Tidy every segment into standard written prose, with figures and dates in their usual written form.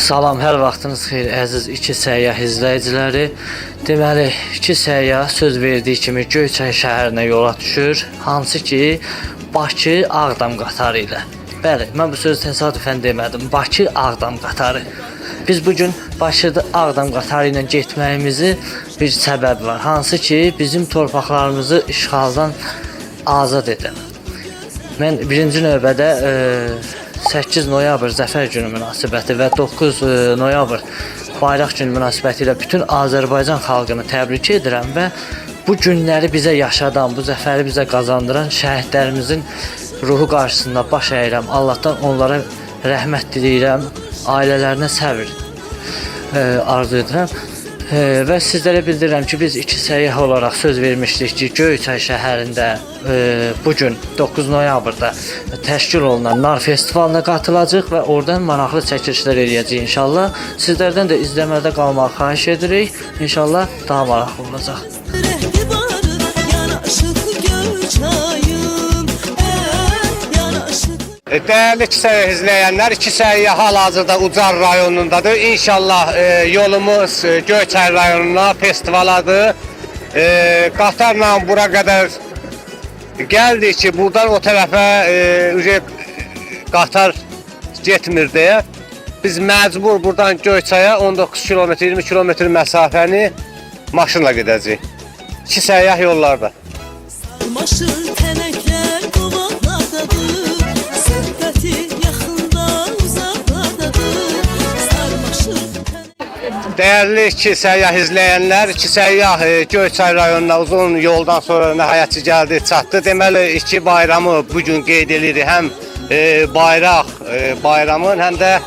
Salam, hər vaxtınız xeyir əziz iki səyyah izləyiciləri. Deməli, iki səyyah söz verdiyi kimi Göyçay şəhərinə yola düşür, hansı ki Bakı-Ağdam qatarı ilə. Bəli, mən bu sözü təsadüfən demədim. Bakı-Ağdam qatarı. Biz bugün Bakı-Ağdam qatarı ilə getməyimizi bir səbəb var. Hansı ki bizim torpaqlarımızı işğaldan azad edən. Mən birinci növbədə 8 noyabr Zəfər günü münasibəti və 9 noyabr Bayraq günü münasibəti ilə bütün Azərbaycan xalqını təbrik edirəm və bu günləri bizə yaşadan, bu zəfəri bizə qazandıran şəhidlərimizin ruhu qarşısında baş əyirəm. Allahdan onlara rəhmət diləyirəm, ailələrinə səbr arzu edirəm. Və sizlərə bildirirəm ki, biz iki səyyah olaraq söz vermişdik ki, Göyçay şəhərində bugün 9 noyabrda təşkil olunan Nar festivalına qatılacaq və oradan maraqlı çəkilişlər eləyəcəyik inşallah. Sizlərdən də izləmədə qalmağı xahiş edirik. İnşallah daha maraqlı olacaq. Değerli iki səyyah izleyenler, iki səyyah hal-hazırda Ucar rayonundadır. İnşallah yolumuz Göyçay rayonuna festivaladır. Qatarla bura kadar geldik ki, buradan o tərəfə qatar getmirdi. Biz məcbur buradan Göyçaya 19 kilometr, 20 kilometr məsafəni maşınla gedəcəyik. İki səyyah yollarda. Değerli iki səyyah izleyenler, iki səyyah Göyçay rayonuna uzun yoldan sonra nəhayətçi gəldi, çatdı. Deməli, iki bayramı bugün qeyd edirik. Həm Bayraq bayramın, həm də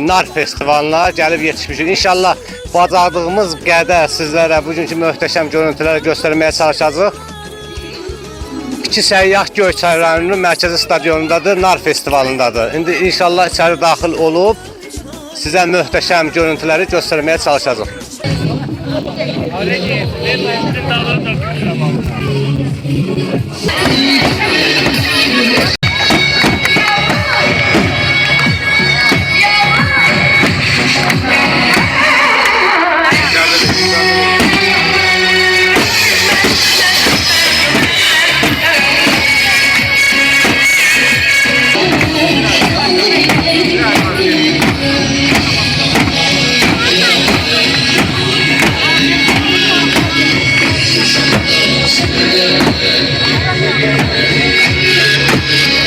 Nar festivalına gəlib yetişmişik. İnşallah bacardığımız qədər sizlərə bugünkü möhtəşəm görüntüləri göstərməyə çalışacağıq. İki səyyah Göyçay rayonunun mərkəzi stadionundadır, Nar festivalındadır. İndi inşallah içəri daxil olub sizə möhtəşəm görüntüləri göstərməyə çalışacağıq.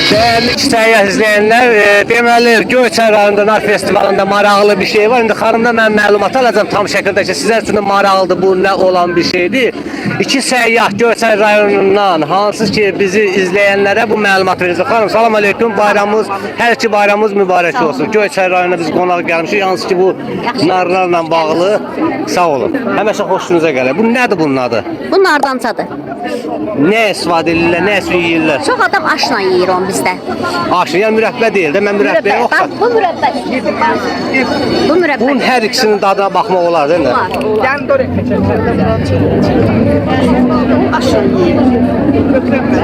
Değerli iki səyyah izleyenler, deməli Göyçay rayonunda Nar festivalında maraqlı bir şey var. İndi xanımda mən məlumat alacağım tam şəkildə ki, sizlər üçün maraqlıdır, bu nə olan bir şeydir. İki səyyah Göyçay rayonundan, hansı ki bizi izleyenlere bu məlumat verəcək. Xanım, salam aleyküm, bayramımız, hər iki bayramımız mübarək olsun. Göyçay rayonuna biz qonaq gəlmişik, hansı ki bu narlarla bağlı, sağ olun. Həməşə xoşunuza gəlir. Bu nədir bunun adı? Bu nardançadır. Nə istifadə edirlər, nə yeyirlər? Çox adam aşla yeyir onu bizdə. Aşın, yəni mürəbbə deyil də, mən mürəbbəyə yoxdur. Bu mürəbbə. Bu mürəbbə. Bunun hər ikisinin dadına baxmaq olar, değil mi? Aşla yeyir.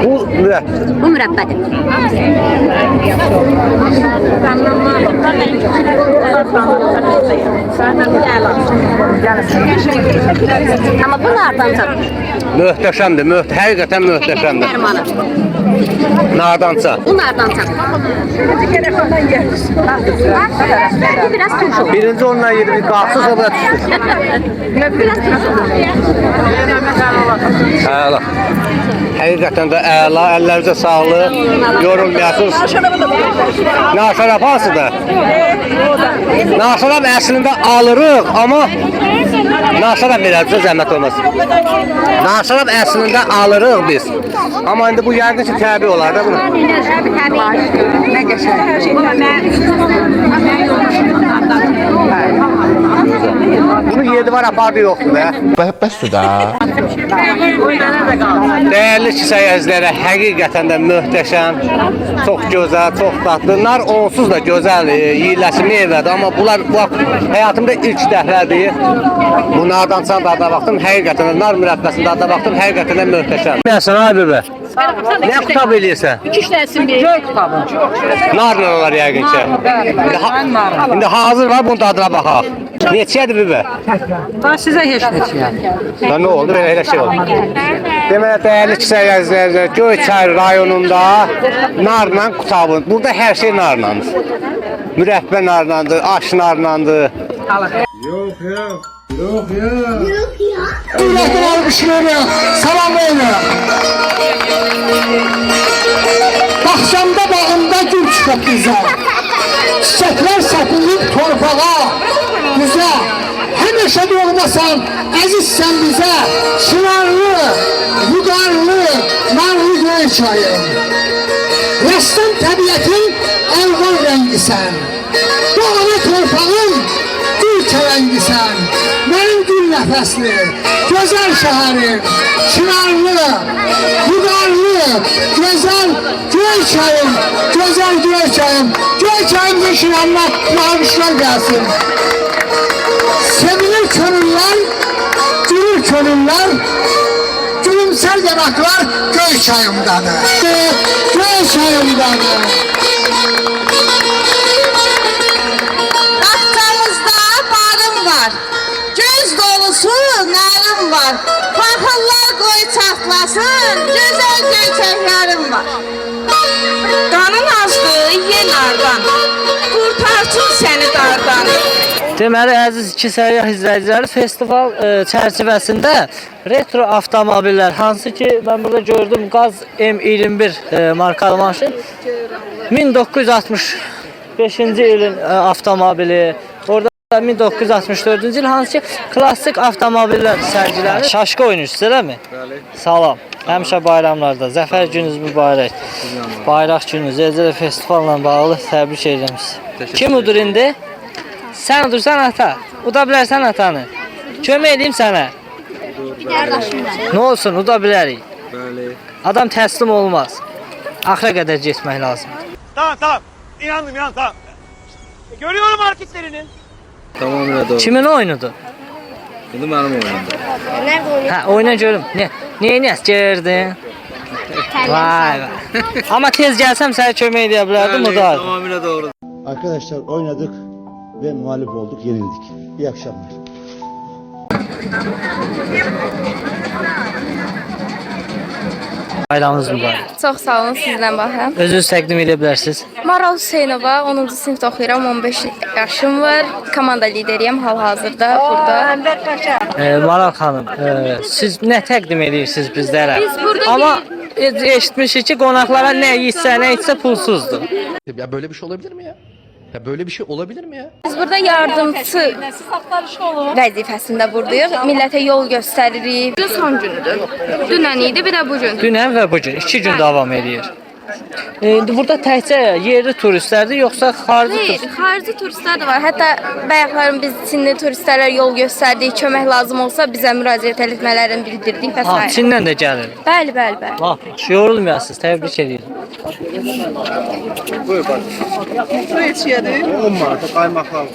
Bu mürəbbə. Bu mürəbbədir. Amma bu nardançadır. Möhtəşəmdir, həqiqətən möhtəşəmdir. Nardança. Bu nardança. Bu biraz turşu. Birinci onunla yedik, qalsız o da düşdü. Biraz turşu. Əla. Həqiqətən də əla, əllərinizə sağlıq, yorulmayasınız. Naşarab hansıdır? Naşarab əslində alırıq, amma naşarab verəcək, zəhmət olmaz. Naşarab əslində alırıq biz. Amma indi bu yəqin ki təbii olar da bunu. Nə qəşəng. Bunu yedi var, apardı yoxdur da. Bəsdir də. Değerli iki səyyah izləyənlər, həqiqətən də möhtəşəm, çox gözəl, çox dadlı. Nar onsuz da gözəl yeyilməsi meyvədir, amma bunlar həyatımda ilk dəfədir. Bu nardançanın dadına baxdım, həqiqətən də nar mürəbbəsinin dadına baxdım, həqiqətən də möhtəşəm. Məsələn, abi bə. Nə qutab eləyirsən? 2 dənəsini bir. Göy kitabı. Narla olar yəqin ki. İndi hazır var, bunun dadına baxaq. Neçədir bibə? Ben size heç neçiyəm. Ya nə oldu? Belə şey oldu. Deməli, dəyərli Kisəyə izləyicilər, Göyçay rayonunda narla qutabı. Burada hər şey narlandır. Mürəbbə narlandır, aş narlandır. Ürəkdən almışları, salamlayın. Baxşamda bağımda gül çıxıb bizə. Çiçəklər səpilib torpağa, bizə. Həmişə doğmasan, əzizsən bizə. Çınarlı, vüqarlı, narlı Göyçayım. Rəssam təbiətin əlvan rəngisən. Doğma torpağın gül kələngisən. Mənim gül nəfəsli, gözəl şəhərim, çınarlı, vüqarlı, gözəl Göyçayım, gözəl Göyçayım. Göyçayım düşünənlə yağışlar gəlsin. Sevilir könüller, gülür könüller, gülümser yanaklar Göyçayımdadır. Göyçayımdadır. Bahçemizde barım var, göz dolusu narım var. Fakırlar koy çatlasın, güzel göçeklerim var. Kanın azdı, ye nardan, kurtarsın seni dardan. Deməli, əziz iki səyyah izləyiciləri, festival çərçivəsində retro avtomobillər, hansı ki, mən burada gördüm, Qaz M21 markalı maşın, 1965-ci ilin avtomobili, orada 1964-cü il, hansı ki, klassik avtomobillər sərgilənir. Şaşqa oyuncusu, eləmi? Bəli. Salam. Həmişə bayramlarda, zəfər gününüz mübarək. Bayraq gününüz, eləcə də festivalla bağlı təbrik edirəm sizi. Kim udur indi? Sən udursan ata, uda bilərsən atanı. Kömək edeyim sənə. Nə olsun, uda bilərik. Adam təslim olmaz. Axıra qədər getmək lazım. Tamam. İnandım tamam. Görüyorum hareketlerini. Tamamıyla doğru. Kimin oyunudur? Bu da benim oyunumdur. Hə, oyna görüm. Niyə gərdin? Vay. Amma tez gəlsəm sənə kömək edə bilərdim, uda. Tamamıyla doğru. Arkadaşlar oynadık ve mağlup olduk, yenildik. İyi akşamlar. Bayramınız mübarək. Çox sağ olun, sizdən baxım. Özünüz təqdim edə bilərsiniz. Maral Hüseynova, 10-cu sinifdə oxuyuram, 15 yaşım var. Komanda lideriyəm hal-hazırda burada. Maral xanım, siz nə təqdim edirsiniz bizlərə? Biz burada Amma eşitmişik ki, qonaqlara nə yiysə, nə içsə pulsuzdur. Ya böyle bir şey olabilir mi ya? Ya böyle bir şey olabilir mi ya? Biz burada yardımçı vəzifəsində buradayıq. Millətə yol göstəririk. Bu son günüdür. Dünən idi, bir də bu gün. Dünən və bu gün 2 gün davam edir. Burada təkcə yerli turistlərdir, yoxsa xarici Hayır, turistlər? xarici turistlər də var. Hətta bayaqlarım biz Çinli turistlərə yol göstərdik, kömək lazım olsa bizə müraciət etmələrini bildirdik və Ha, s. Çindən də gəlir. Bəli. Lap, yorulmayasınız, təbrik edirəm. Bu yetişiyordu. 10 manat kaymaklar var.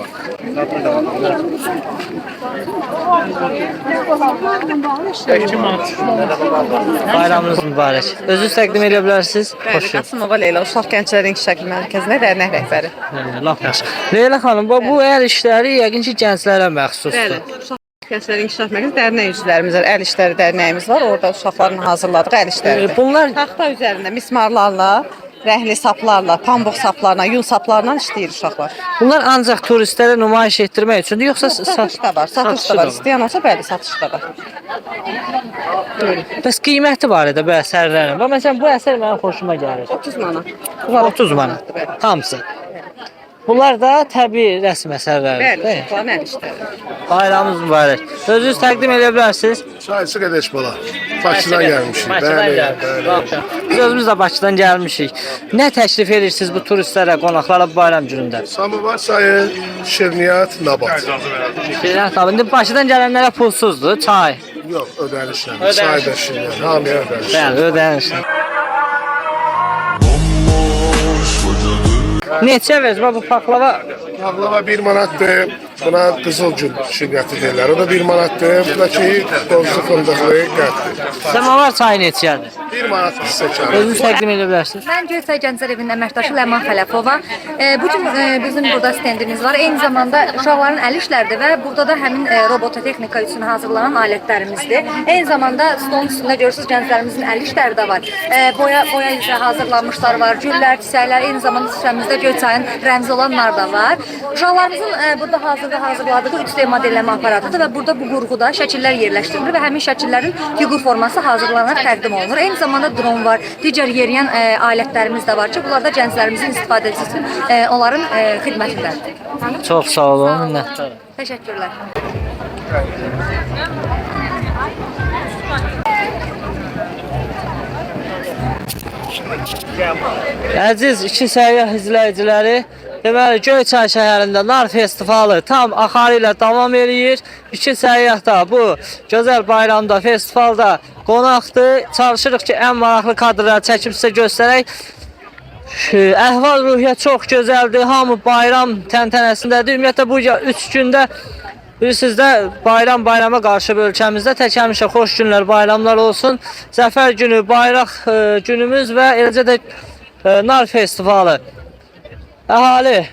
Bayramınız mübarək. Özünüz təqdim edə bilərsiniz. Xoş gəldiniz. Qasımova Leyla, Uşaq Gənclərin İnkişafı Mərkəzində dərnək rəhbəri. Lap yaxşı. Leyla xanım, bu əl işləri yəqin ki, gənclərə məxsusdur. Uşaq Gənclərin İnkişafı Mərkəzində dərnək üzvlərimiz var, əl işləri dərnəyimiz var. Orada uşaqların hazırladığı əl işləridir. Bunlar Taxta üzərində mismarlarla, rəhli saplarla, pambıq saplarla, yun saplarla işləyir uşaqlar. Bunlar ancaq turistlərə nümayiş etdirmək üçündür, yoxsa Satış da var, satış da var. İstəyən olsa bəli, satış da var. Bəs qiyməti barədə bu əsərlərin. Bax məsələn bu əsər mənim xoşuma gəlir. 30 manat. Bunlar 30 manat. Hamısı. Bunlar da təbii rəsm əsərləridir. Bəli, uşaqların əl işləri. Bayramınız mübarək. Özünüz təqdim edə bilərsiniz. Şahisi Qədeş bala. Bakıdan gəlmişik. Bakıdan gəlmişik. Biz özümüz də Bakıdan gəlmişik. Nə təklif edirsiniz bu turistlərə, qonaqlara bu bayram günündə? Samovar sayı, şirniyyat, nabat. Şeylər tabii. İndi Bakıdan gələnlərə pulsuzdur, çay. Yox, ödənişlə. Çay da şirniyyat. Hamıya ödəniş. Bəli, ödəniş. Neçə verir bu paklava? Paklava 1 manatdır. Buna qızılgül şirniyyatı deyirlər. O da 1 manatdır. Bu da ki, qozlu fındıqlı qətdir. Samavar çayı neçədir? 1 manat seçərəm. Özünüz təqdim edə bilərsiniz. Mən Göyçay Gənclər Evinin əməkdaşı Ləman Xələfova. Bu gün bizim burada stendimiz var. Eyni zamanda uşaqların əl işləridir və burada da həmin robototexnika üçün hazırlanan alətlərimizdir. Eyni zamanda stolun üstündə görürsünüz gənclərimizin əl işləri də var. Boya üzrə hazırlanmışlar var, güllər, çiçəklər, eyni zamanda süfrəmizdə Göyçayın rəmzi olanlar da var. Uşaqlarımızın burada hazırladığı 3D modelləmə aparatıdır və burada bu qurğuda şəkillər yerləşdirilir və həmin şəkillərin fiqur forması hazırlanır, təqdim olunur. Eyni zamanda dron var, digər yeriyən alətlərimiz də var ki, bunlar da gənclərimizin istifadəsi üçün onların xidmətindədir. Çox sağ olun, minnətdaram. Təşəkkürlər. Əziz iki səyyah izləyiciləri, deməli Göyçay şəhərində nar festivalı tam axarı ilə davam eləyir. İki səyyah da bu gözəl bayramda, festivalda qonaqdır. Çalışırıq ki, ən maraqlı kadrları çəkib sizə göstərək. Əhval-ruhiyyə çox gözəldir. Hamı bayram təntənəsindədir. Ümumiyyətlə bu 3 gündə bilirsiniz də bayrama qarşı ölkəmizdə tək həmişə xoş günlər, bayramlar olsun. Zəfər günü, bayraq günümüz və eləcə də nar festivalı. Əhali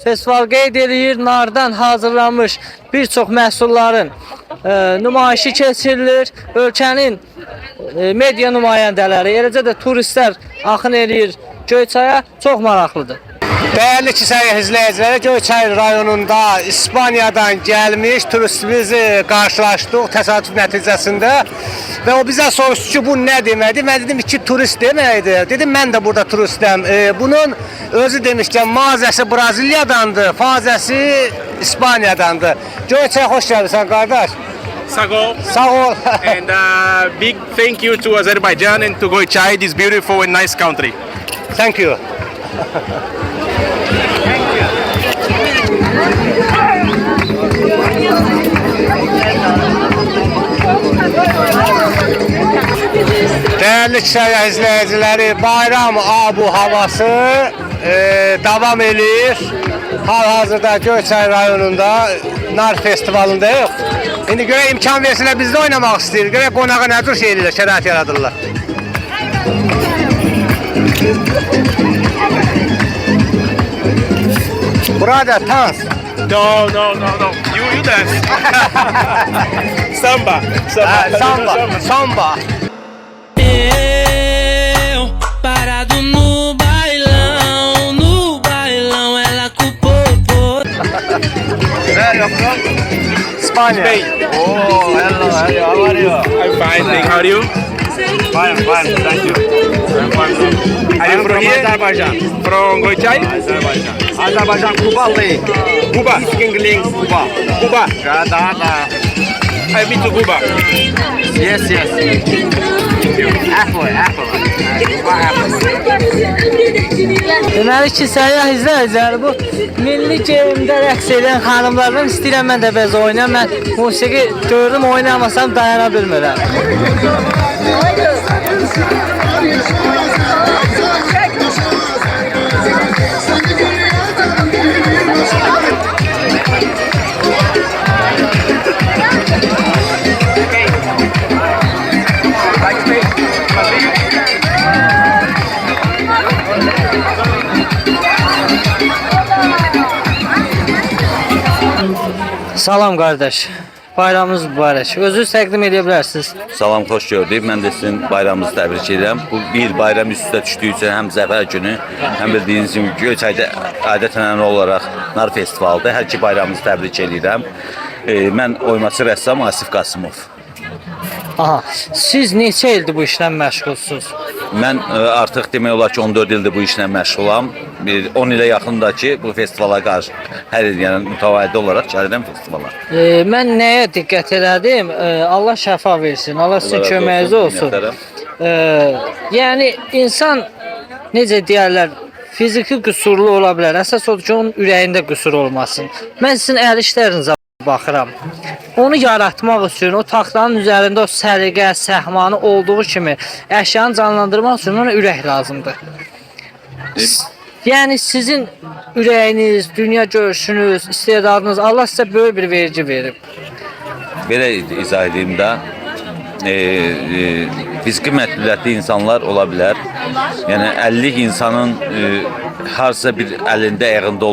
festival qeyd edir, nardan hazırlanmış bir çox məhsulların nümayişi keçirilir. Ölkənin media nümayəndələri, eləcə də turistlər axın eləyir Göyçaya, çox maraqlıdır. Dəyərli iki səyyah izləyiciləri, Göyçay rayonunda İspaniyadan gəlmiş turistimizi qarşılaşdıq təsadüf nəticəsində və o bizə soruşdu ki, bu nə deməkdir? Mən dedim ki, turist deməkdir. Dedim, mən də burada turistəm. Bunun özü demişkən mazəsi Braziliyadandır, fazəsi İspaniyadandır. Göyçaya xoş gəlirsən, qardaş. Sağ ol. Sağ ol. And big thank you to Azerbaijan and to Göyçay, this beautiful and nice country. Thank you. Değerli səyyah izləyiciləri, bayram abu havası davam edir. Hal-hazırda Göyçay rayonunda nar festivalındayıq. İndi görək imkan versinlər, biz də oynamaq istəyirik. Görək qonağa nə tür şey edirlər, şərait yaradırlar. Brother, dance. No. You dance. Samba. Samba. Eu parado no bailão ela culpou. Where you from? Spain. Oh, hello. How are you? I'm fine, thank you. How are you? Fine, thank you. Are you from here? Azerbaijan. From Göyçay? Azerbaijan, Cuba. Cuba. Speaking Cuba. Cuba. Da. I've been to Cuba. Yes. Apple. Deməli ki, səyyah izləyiciləri, bu milli geyimdə rəqs edən xanımlardan istəyirəm mən də bəzi oynayam. Mən musiqi gördüm, oynayamasam dayana bilmirəm. Salam qardaş, bayramınız mübarək. Özünüz təqdim edə bilərsiniz. Salam, xoş gördük. Mən də sizin bayramınızı təbrik edirəm. Bu bir bayram üst-üstə düşdüyü üçün həm zəfər günü, həm bildiyiniz kimi Göyçayda adətən olaraq nar festivalıdır. Hər iki bayramınızı təbrik edirəm. Mən oymaçı rəssam Asif Qasımov. Aha, siz neçə ildir bu işlə məşğulsunuz? Mən artıq demək olar ki 14 ildir bu işlə məşğulam. 10 ilə yaxındır ki bu festivala qarşı hər il yəni mütəvazi olaraq gəlirəm festivala. Mən nəyə diqqət elədim? Allah şəfa versin, Allah sizin köməyiniz olsun. Yəni insan necə deyərlər, fiziki qüsurlu ola bilər. Əsas odur ki onun ürəyində qüsur olmasın. Mən sizin əl işlərinizə baxıram. Onu yaratmaq üçün o taxtanın üzərində o səliqə, səhmanı olduğu kimi əşyanı canlandırmaq üçün ona ürək lazımdır. Yəni sizin ürəyiniz, dünya görüşünüz, istedadınız Allah sizə böyük bir verici verib. Belə izah edeyim də, fiziki məhdudiyətli insanlar ola bilər. Yəni 50 insanın harsa bir əlində, ayağında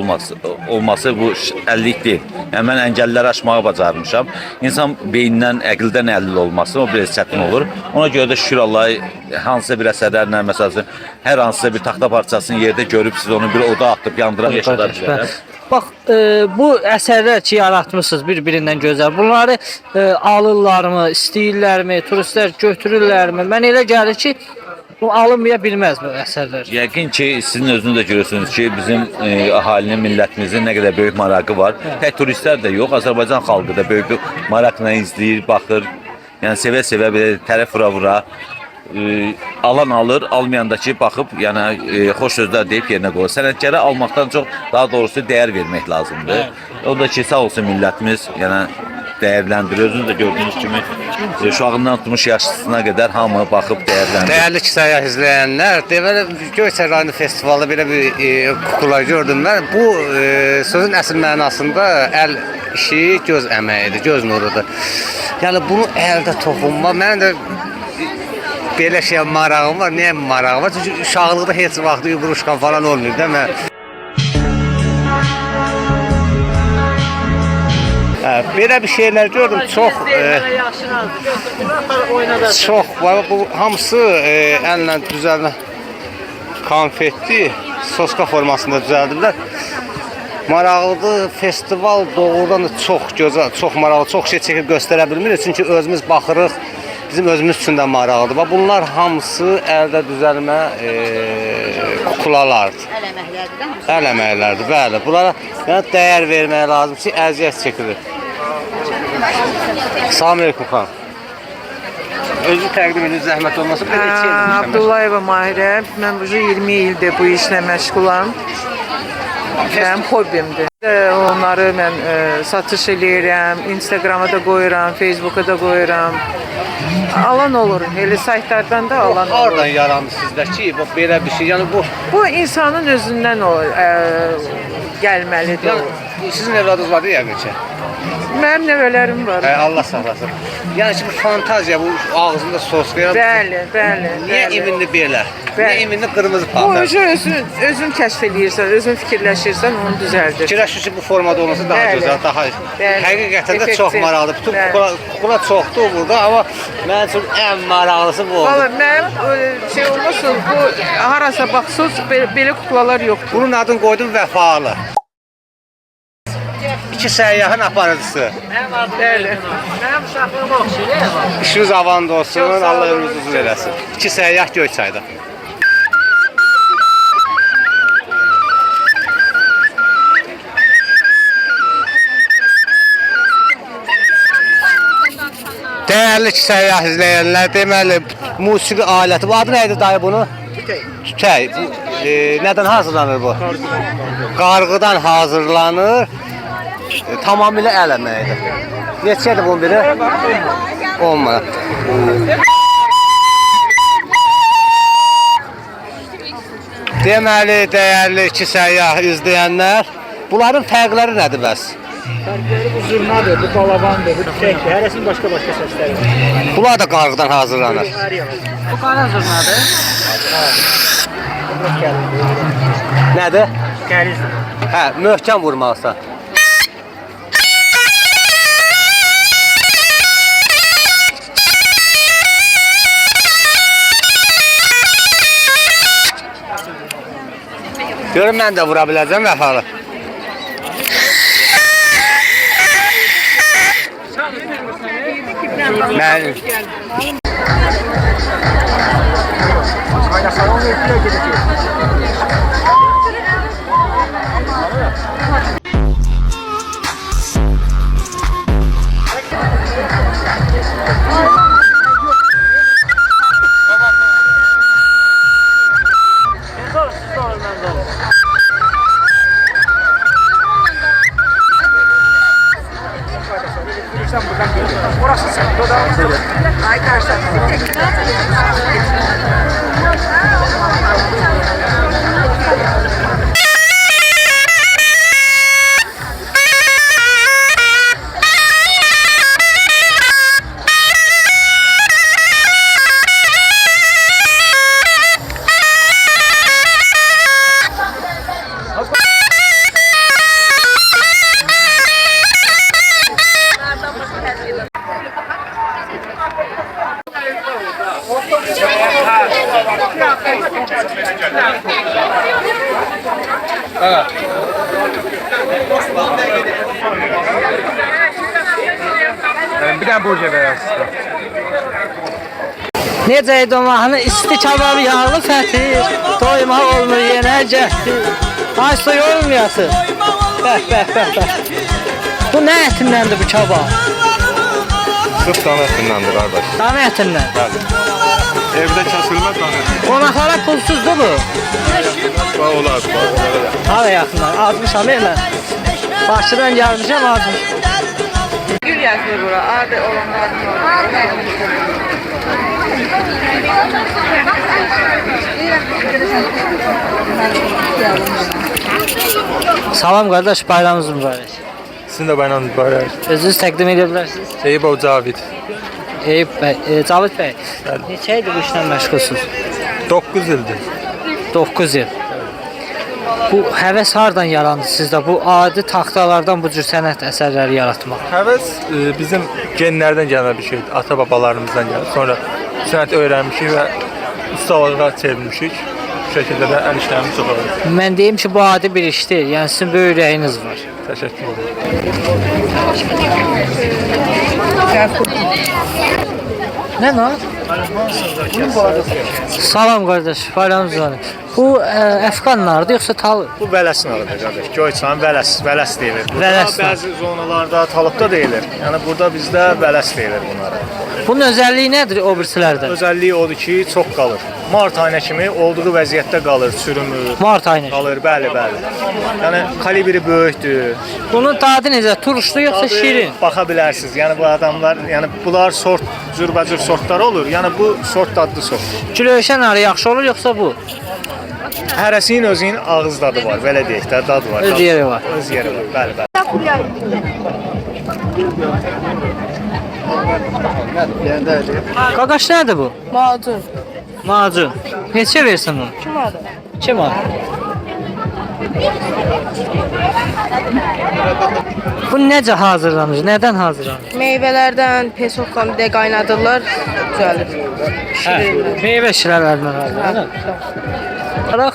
olması bu 50 deyil. Yəni mən əngəlləri aşmağı bacarmışam. İnsan beynindən, əqildən əlil olması o biraz çətin olur. Ona görə də şükür Allaha hansısa bir əsərlərlə məsələn hər hansısa bir taxta parçasını yerdə görüb siz onu bir oda atıb yandıra bilərəm. Bax, bu əsərlər ki, yaratmışsınız bir-birindən gözəl. Bunları alırlarmı, istəyirlərmi, turistlər götürürlərmi? Mən elə gəlir ki, bu alınmaya bilməz bu əsərlər. Yəqin ki, sizin özünüz də görürsünüz ki, bizim əhalinin, millətimizin nə qədər böyük marağı var. Tək turistlər də yox, Azərbaycan xalqı da böyük bir maraqla izləyir, baxır. Yəni sevə-sevə belə tərəf vura-vura alan alır, almayandakı baxıb, yəni xoş sözlər deyib yerinə qoyur. Sənətkara almaqdan çox daha doğrusu dəyər vermək lazımdır. O da ki, sağ olsun millətimiz, yəni dəyərləndirir. Özünüz də gördüyünüz kimi uşağından tutmuş yaşlısına qədər hamı baxıb dəyərləndirir. Dəyərli səyyah izləyənlər, deməli Göyçay rayonu festivalında belə bir kukla gördüm mən. Bu sözün əsl mənasında əl işi göz əməyidir, göz nurudur. Yəni bunu əldə toxunma, mən də belə şey marağım var. Niyə marağım var? Çünki uşaqlıqda heç vaxt yumruşkan falan olmuyor da mən. Belə bir şeylər gördüm. Çox var. Bu hamısı əllə düzəlmə konfetli soska formasında düzəldiblər. Maraqlıdır. Festival doğrudan da çox gözəl, çox maraqlı, çox şey çəkib göstərə bilmirik. Çünki özümüz baxırıq. Bizim özümüz üçün də maraqlıdır. Bunlar hamısı əldə düzəlmə kuklalardır. Əl əməklərdir, bəli. Bunlara dəyər vermək lazım ki, əziyyət çəkilir. Salam aleyküm xan. Özü təqdim edin, zəhmət olmasın. Abdullayeva Mahirə. Mən bu 20 ildir bu işlə məşğulam. Mənim hobbimdir. Onları mən satış eləyirəm, Instagrama da qoyuram, Facebooka da qoyuram. Alan olur, elə saytlardan da alan olur. Oradan yarandı sizdəki belə bir şey. Yəni bu insanın özündən gəlməlidir. Sizin evladınız var yəqin ki. Mənim nəvələrim var. Allah saxlasın. Yəni ki, bu fantaziya, bu ağzında sos verir. Bəli. Niyə iminli belə? Niyə iminli qırmızı paltar? Bu özün kəşf edirsən, özün fikirləşirsən, onu düzəldir. Fikirləşir ki, bu formada olması daha gözəl, daha həqiqətən də çox maraqlıdır. Bütün kukla çoxdur burada, amma mənim üçün ən maraqlısı bu oldu. Valla mənim şey olmasın, bu harasa baxsınız, belə kuklalar yoxdur. Bunun adını qoydum Vəfalı. İki səyyahın aparıcısı. Mənim uşaqlığım oxşayır. İşiniz avand olsun, Allah ömrünüzü uzun eləsin. İki səyyah Göyçayda. Dəyərli səyyah izləyənlər, deməli musiqi aləti. Bu adı nə idi dayı bunu? Tütək. Nədən hazırlanır bu? Qarğıdan hazırlanır. Tamamilə əl əməyidir. Neçədir bunun biri? 10 manat. Deməli, dəyərli iki səyyah izləyənlər, bunların fərqləri nədir bəs? Fərqləri bu zurnadır, bu balabandır, bu tükəkdir, hərəsinin başqa-başqa səsləri var. Bunlar da qarğıdan hazırlanır. Bu qara zurnadır. Nədir? Gəlizdir. Hə, möhkəm vurmaqsan. Görün, mən də vura biləcəm Vəfalı. Orası sen. Ay karşıdan. Bir tane borca verərsiniz. Necə idi o mahnı? İsti kabab yağlı fəthi, doymaq olmur yenə cəhdi. Ay soy olmayasın. Bəh. Bu nə ətindəndir bu kabab? Sırf dana etinnəndir qardaş. Dana ətindən. Bəli. Evdə kəsilmə dana eti. Qonaqlara pulsuzdur bu. Olar. Hava yaxınlar. Azmışam mən. Bakıdan gəlmişəm azmış. Gül yazılır bura. Adı olanlar. Salam qardaş, bayramınız mübarək. Sizin də bayramınız mübarək. Özünüz təqdim edə bilərsiniz. Eyübov Cavid. Eyüp bəy, Cavid bəy. Neçə ildir bu işlə məşğulsunuz? 9 ildir. 9 il. Bu həvəs hardan yarandı sizdə? Bu adi taxtalardan bu cür sənət əsərləri yaratmaq. Həvəs bizim genlərdən gələn bir şeydir. Ata-babalarımızdan gəlir. Sonra sənət öyrənmişik və ustalığa çevrilmişik. Bu şəkildə də əl işlərimiz çox olur. Mən deyim ki, bu adi bir iş deyil. Yəni sizin böyük ürəyiniz var. Təşəkkür ederim. Nə nə? Salam qardaş, bayramınız var. Bu Əfqan narıdır yoxsa talı? Bu vələs narıdır qardaş. Göyçayın vələs deyilir. Vələs. Bəzi zonalarda talıqda deyilir. Yəni burada bizdə vələs deyilir bunlara. Bunun özəlliyi nədir o birisilərdən? Özəlliyi odur ki, çox qalır. Mart ayına kimi olduğu vəziyyətdə qalır, çürümür. Mart ayına qalır, bəli. Yəni kalibri böyükdür. Bunun dadı necə? Turşlu yoxsa şirin? Baxa bilərsiniz. Yəni bu adamlar, yəni bunlar sort cürbəcür sortlar olur. Yəni bu sort dadlı sortdur. Gülöşən narı yaxşı olur yoxsa bu? Hərəsinin özünün ağız dadı var, belə deyək də, dad var. Öz yeri var. Öz yeri var, bəli. Qaqaş nədir bu? Macun. Macun. Neçə versin bunu? 2 manat. 2 manat. Bu necə hazırlanır? Nədən hazırlanır? Meyvələrdən pesokla bir də qaynadırlar, düzəlir. Meyvə şirələrindən hazırlanır. Bax,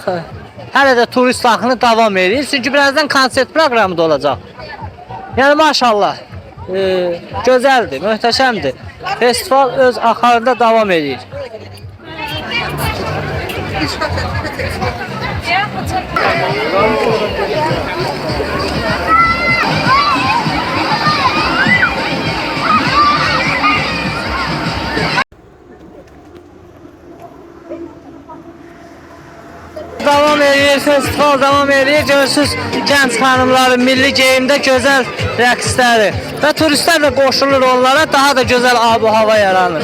hələ də turist axını davam edir. Çünki birazdan konsert proqramı da olacaq. Yəni maşallah, gözəldir, möhtəşəmdir. Festival öz axarında davam edir. Davam edir, festival davam edir. Görürsünüz gənc xanımların milli geyimdə gözəl rəqsləri və turistlər də qoşulur onlara, daha da gözəl ab-hava yaranır.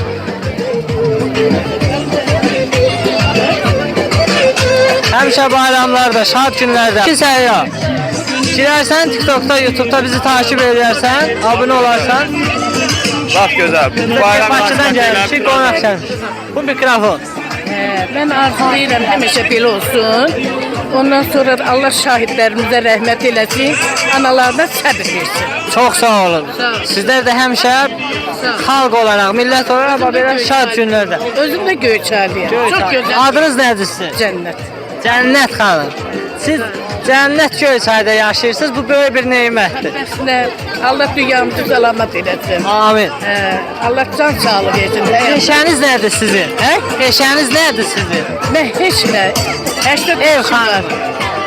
Həmişə bayramlarda, şad günlərdə. İki səyyah. Girərsən TikTokda, YouTube'da bizi takip edərsən, abunə olarsan. Laf gözəl. Bakıdan gəlmişik, qonaq gəlmişik. Bu mikrofon. Mən arzulayıram həmişə belə olsun. Ondan sonra Allah şahidlərimizə rəhmət eləsin, analarına səbir versin. Çox sağ olun. Sizlər də həmişə xalq olaraq, millət olaraq belə şad günlərdə. Özüm də Göyçaylıyam. Çox gözəl. Adınız nədir sizin? Cənnət. Cənnət xanım. Siz Cənnət Göyçayda yaşayırsınız. Bu böyük bir nemətdir. Allah dünyamızı salamat eləsin. Amin. Allah can sağlığı versin. Peşəniz nədir sizin? Peşəniz nədir sizin? Mən heç nə. 80 ev xanım.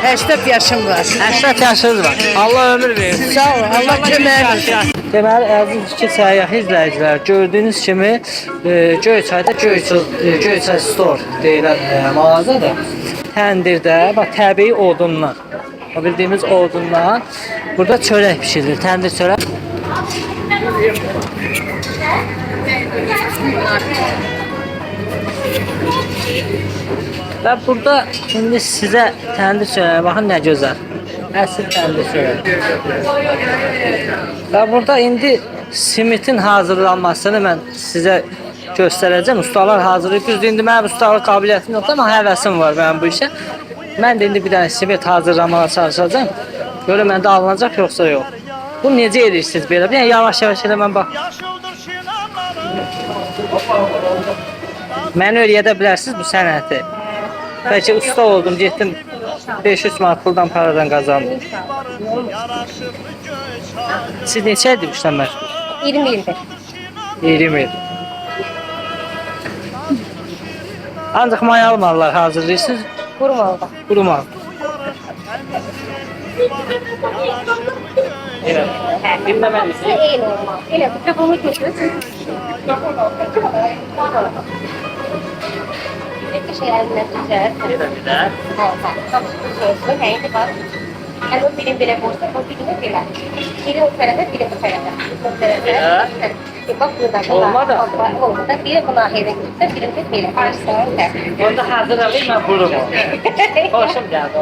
80 yaşım var. 80 yaşınız var. Allah ömür versin. Sağ ol. Allah kömək etsin. Deməli, əziz iki səyyah izləyicilər, gördüyünüz kimi Göyçayda Göyçay Store deyilən mağazadır. Təndirdə, bax, təbii odundan, bildiyimiz odundan burada çörək pişirilir, təndir çörək. Və burada indi sizə təndir çörəyə baxın nə gözəl. Əsl təndir çörək. Və burada indi simitin hazırlanmasını mən sizə göstərəcəm. Ustalar hazırlayıb. Düzdür, indi mənim ustalıq qabiliyyətim yoxdur, amma həvəsim var mənim bu işə. Mən də indi bir dənə simit hazırlamağa çalışacağım. Görüm məndə alınacaq yoxsa yox. Bu necə edirsiniz belə? Bir dənə yavaş-yavaş elə mən bax. Məni öyrədə bilərsiniz bu sənəti. Bəlkə usta oldum, getdim 500 manat puldan paradan qazandınız. Siz neçə ildir işlə məşğul? 20 ildir. 20 il. Ancaq mayalı mallar hazırlayırsınız. Qurmalıda. Quru mal. Evet. Dinləməlisiniz. Eyni olmalı. Elə bu bunu götür. Bir şey eline tutacağız. Yani o birim bile olsa o birimi bile. Biri o tarafa, biri bu tarafa. Bak burada Olmadı. Olmadı. Biri bu nahiyede gitti, biri de biri. Onda hazır alayım ben qurum. Hoşum gəldi o.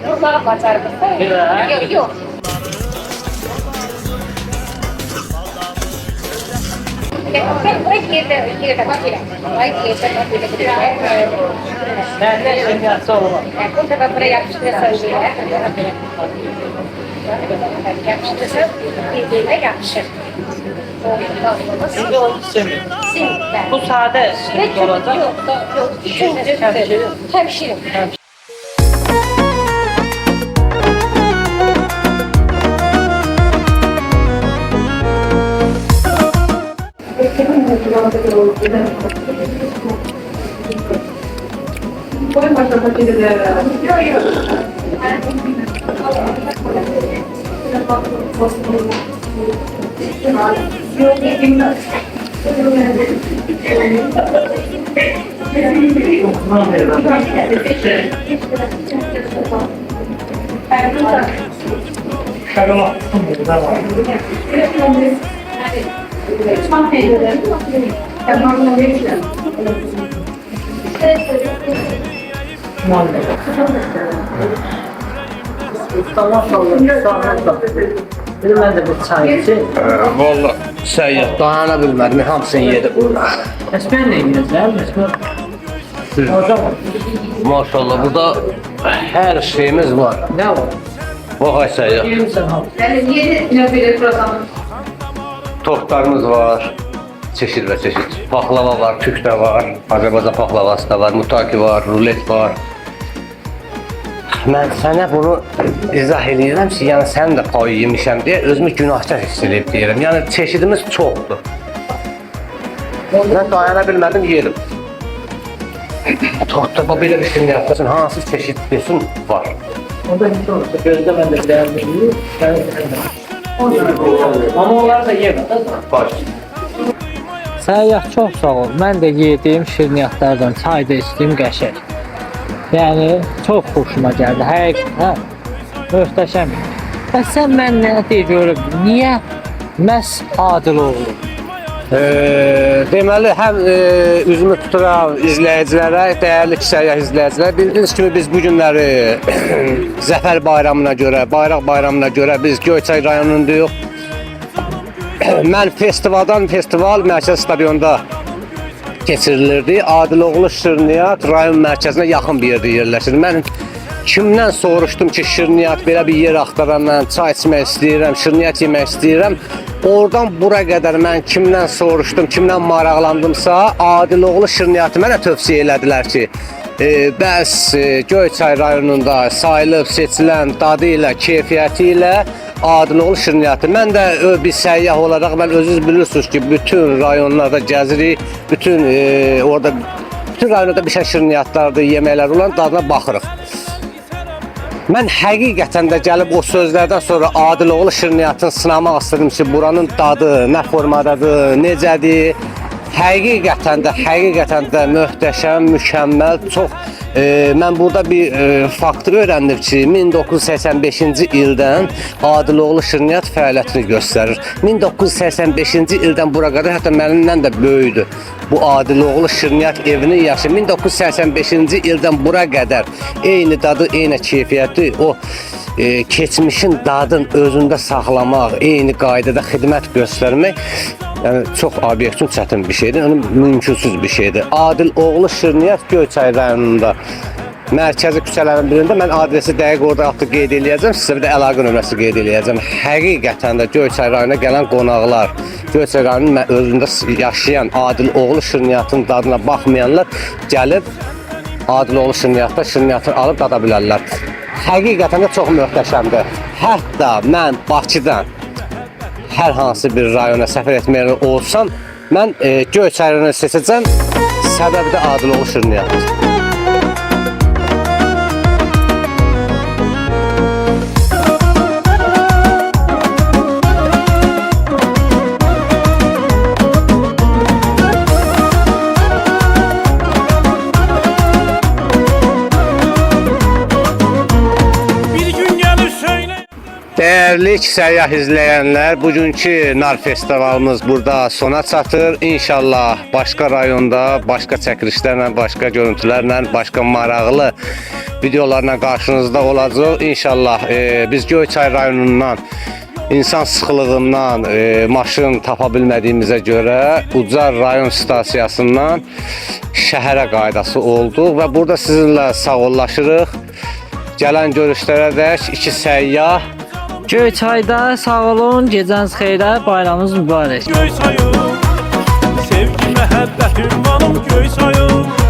Bunlara bacar mısın? Yok, yok. Məndə şəmiyyəsi olmaz. Burada ben buraya yapıştırırsan diye. Yapıştırırsan birbirine yapışır. Şimdi onu sevmiyorum. Bu sade olacak. Yok. Üçüncü hemşirim. Mən də bir çay içeyim. Valla səyyah dayana bilmədim, hamısını yedi burada. Bəs mən nə yiyəcəm? Maşallah, burada hər şeyimiz var. Nə var? Bax ay səyyah. Yiyirsən hamı. Tortlarımız var. Çeşit və çeşit. Paxlava var, tükdə var. Azərbaycan paxlavası da var, mutaki var, rulet var. Mən sənə bunu izah edirəm ki, yəni sənin də payı yemişəm deyə özümü günahkar hiss edib deyirəm. Yəni çeşidimiz çoxdur. Mən dayana bilmədim, yedim. Tortda belə bir şey yapasın, hansı çeşid desin var. Onda hiç olursa gözdə mən də beğenmeyeyim. Ama onları da yemem. Baş. Səyyah çox sağ ol. Mən də yediyim şirniyyatlardan çay da içdiyim qəşəng. Yəni çox xoşuma gəldi. Həqiqətən möhtəşəm. Bəs sən mən nə deyə görüm? Niyə məhz Adiloğlu? Deməli, həm üzümü tuturam izləyicilərə, dəyərli səyyah izləyicilər. Bildiyiniz kimi biz bu günləri Zəfər bayramına görə, Bayraq bayramına görə biz Göyçay rayonundayıq. Mən festival Mərkəzi Stadionda keçirilirdi. Adiloğlu Şirniyyat rayon mərkəzinə yaxın bir yerdə yerləşir. Mən kimdən soruşdum ki, şirniyyat belə bir yer axtaram, mən çay içmək istəyirəm, şirniyyat yemək istəyirəm. Oradan bura qədər mən kimdən soruşdum, kimdən maraqlandımsa, Adiloğlu şirniyyatı mənə tövsiyə elədilər ki, bəs Göyçay rayonunda sayılıb, seçilən dadı ilə, keyfiyyəti ilə Adiloğlu şirniyyatı. Mən də bir səyyah olaraq, mən özünüz bilirsiniz ki, bütün rayonlarda gəzirik, bütün rayonlarda bir şey şirniyyatlardır, yeməklər olan dadına baxırıq. Mən həqiqətən də gəlib o sözlərdən sonra Adiloğlu şirniyyatını sınamaq istedim ki, buranın dadı, nə formadadır, necədir. Həqiqətən də möhtəşəm, mükəmməl, çox. Mən burada bir faktı öyrəndim ki, 1985-ci ildən Adiloğlu şirniyyat fəaliyyətini göstərir. 1985-ci ildən bura qədər, hətta mənimlə də böyüdü. Bu Adiloğlu şirniyyat evinin yaşı 1985-ci ildən bura qədər eyni dadı, eyni keyfiyyəti, o keçmişin dadın özündə saxlamaq, eyni qaydada xidmət göstərmək yəni çox obyektiv çətin bir şeydir, yəni mümkünsüz bir şeydir. Adiloğlu şirniyyat Göyçay rayonunda mərkəzi küçələrin birində mən adresi dəqiq orada artıq qeyd eləyəcəm, sizə bir də əlaqə nömrəsi qeyd eləyəcəm. Həqiqətən də Göyçay rayonuna gələn qonaqlar, Göyçay rayonunun özündə yaşayan Adiloğlu şirniyyatın dadına baxmayanlar gəlib Adiloğlu şirniyyatda şirniyyatı alıb dada bilərlər. Həqiqətən də çox möhtəşəmdir. Hətta mən Bakıdan hər hansı bir rayona səfər etməli olsam, mən Göyçay rayonunu seçəcəm. Səbəbi də Adiloğlu şirniyyatıdır. Değerli səyyah izleyenler, bugünkü nar festivalımız burada sona çatır. İnşallah başka rayonda, başka çəkilişlərlə, başka görüntülərlə, başka maraqlı videolarla karşınızda olacaq. İnşallah biz Göyçay rayonundan insan sıxılığından maşın tapa bilmədiyimizə görə Ucar rayon stasiyasından şəhərə qaydası olduq və burada sizinlə sağollaşırıq. Gələn görüşlərə dək iki səyyah Göyçayda sağ olun, gecəniz xeyrə, bayramınız mübarək. Göyçayım, sevgi məhəbbətim vanım Göyçayım.